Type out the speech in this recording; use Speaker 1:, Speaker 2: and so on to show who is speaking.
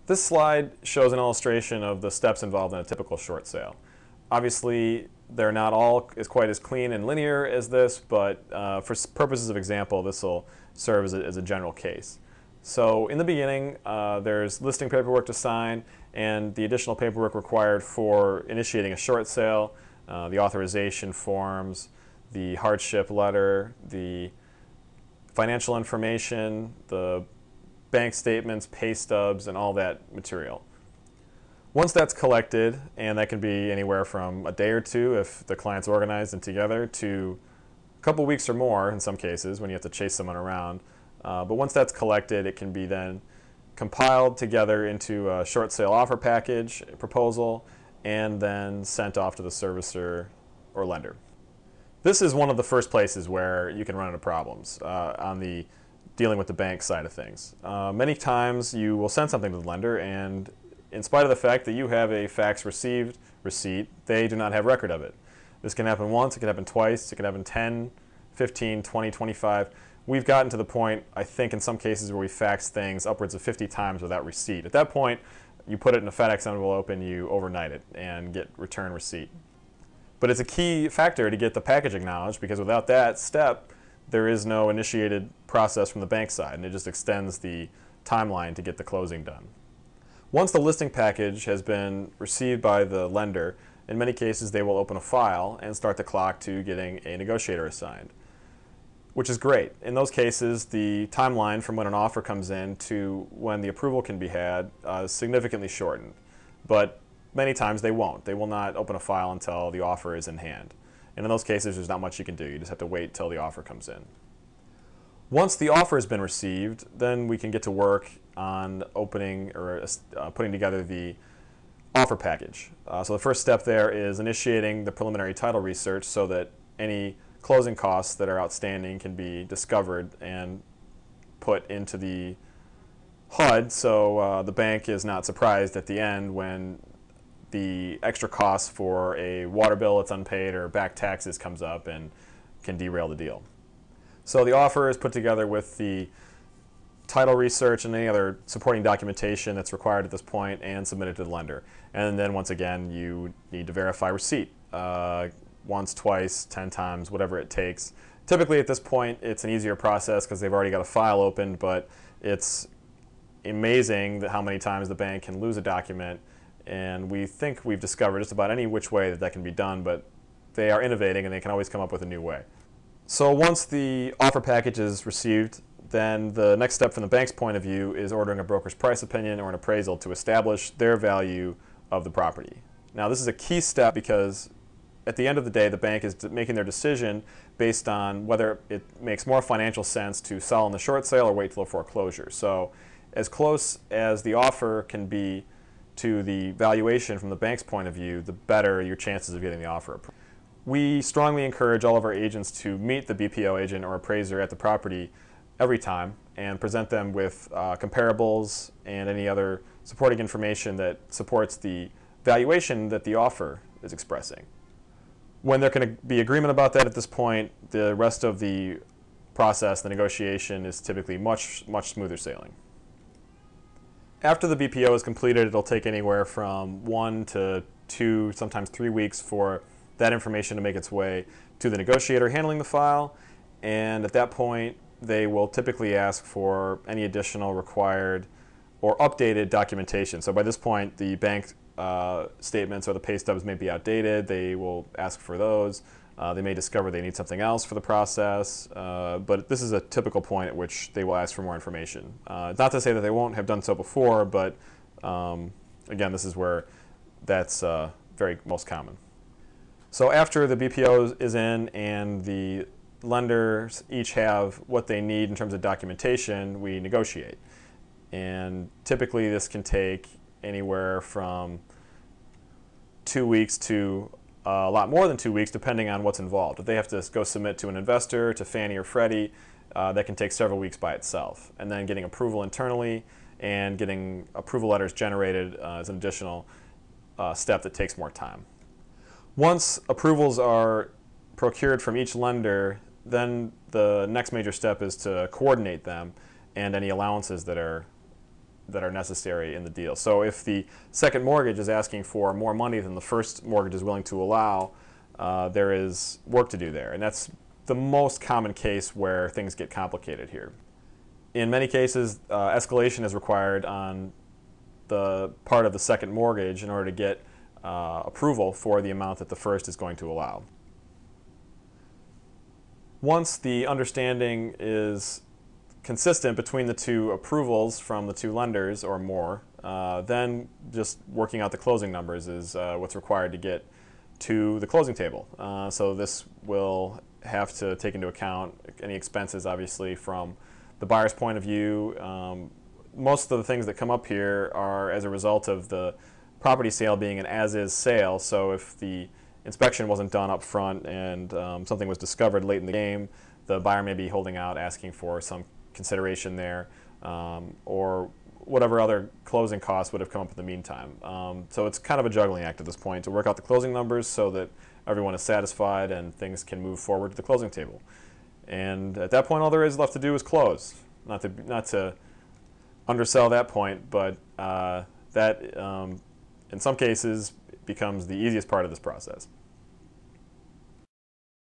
Speaker 1: This slide shows an illustration of the steps involved in a typical short sale. Obviously, they're not all quite as clean and linear as this, but for purposes of example, this will serve as a general case. So in the beginning, there's listing paperwork to sign and the additional paperwork required for initiating a short sale, the authorization forms, the hardship letter, the financial information, the bank statements, pay stubs, and all that material. Once that's collected, and that can be anywhere from a day or two if the client's organized and together, to a couple weeks or more in some cases when you have to chase someone around. But once that's collected, it can be then compiled together into a short sale offer package, proposal, and then sent off to the servicer or lender. This is one of the first places where you can run into problems on the dealing with the bank side of things. Many times you will send something to the lender, and in spite of the fact that you have a fax received receipt, they do not have record of it. This can happen once, it can happen twice, it can happen 10, 15, 20, 25. We've gotten to the point, I think in some cases, where we fax things upwards of 50 times without receipt. At that point, you put it in a FedEx envelope and you overnight it and get return receipt. But it's a key factor to get the package acknowledged, because without that step, there is no initiated process from the bank side, and it just extends the timeline to get the closing done. Once the listing package has been received by the lender, in many cases they will open a file and start the clock to getting a negotiator assigned, which is great. In those cases, the timeline from when an offer comes in to when the approval can be had is significantly shortened. But many times they won't. They will not open a file until the offer is in hand. And in those cases, there's not much you can do. You just have to wait till the offer comes in. Once the offer has been received, then we can get to work on opening or putting together the offer package. So the first step there is initiating the preliminary title research so that any closing costs that are outstanding can be discovered and put into the HUD, so the bank is not surprised at the end when the extra cost for a water bill that's unpaid or back taxes comes up and can derail the deal. So the offer is put together with the title research and any other supporting documentation that's required at this point and submitted to the lender. And then once again, you need to verify receipt. Once, twice, 10 times, whatever it takes. Typically at this point, it's an easier process because they've already got a file opened, but it's amazing that how many times the bank can lose a document, and we think we've discovered just about any which way that can be done, but they are innovating and they can always come up with a new way. So once the offer package is received, then the next step from the bank's point of view is ordering a broker's price opinion or an appraisal to establish their value of the property. Now this is a key step because at the end of the day, the bank is making their decision based on whether it makes more financial sense to sell in the short sale or wait till a foreclosure. So as close as the offer can be to the valuation from the bank's point of view, the better your chances of getting the offer approved. We strongly encourage all of our agents to meet the BPO agent or appraiser at the property every time and present them with comparables and any other supporting information that supports the valuation that the offer is expressing. When there can be agreement about that at this point, the rest of the process, the negotiation, is typically much smoother sailing. After the BPO is completed, it'll take anywhere from 1 to 2, sometimes 3 weeks for that information to make its way to the negotiator handling the file, and at that point they will typically ask for any additional required or updated documentation. So by this point the bank statements or the pay stubs may be outdated. They will ask for those. They may discover they need something else for the process, but this is a typical point at which they will ask for more information. It's not to say that they won't have done so before, but again, this is where that's very most common. So after the BPO is in and the lenders each have what they need in terms of documentation, we negotiate. And typically this can take anywhere from 2 weeks to a lot more than 2 weeks, depending on what's involved. If they have to go submit to an investor, to Fannie or Freddie, that can take several weeks by itself. And then getting approval internally and getting approval letters generated is an additional step that takes more time. Once approvals are procured from each lender, then the next major step is to coordinate them and any allowances that are that are necessary in the deal. So if the second mortgage is asking for more money than the first mortgage is willing to allow, there is work to do there. And that's the most common case where things get complicated here. In many cases, escalation is required on the part of the second mortgage in order to get approval for the amount that the first is going to allow. Once the understanding is consistent between the two approvals from the two lenders or more, then just working out the closing numbers is what's required to get to the closing table. So this will have to take into account any expenses, obviously, from the buyer's point of view. Most of the things that come up here are as a result of the property sale being an as-is sale. So if the inspection wasn't done up front and something was discovered late in the game, the buyer may be holding out asking for some consideration there, or whatever other closing costs would have come up in the meantime. So it's kind of a juggling act at this point to work out the closing numbers so that everyone is satisfied and things can move forward to the closing table. And at that point, all there is left to do is close. Not to undersell that point, but that in some cases becomes the easiest part of this process.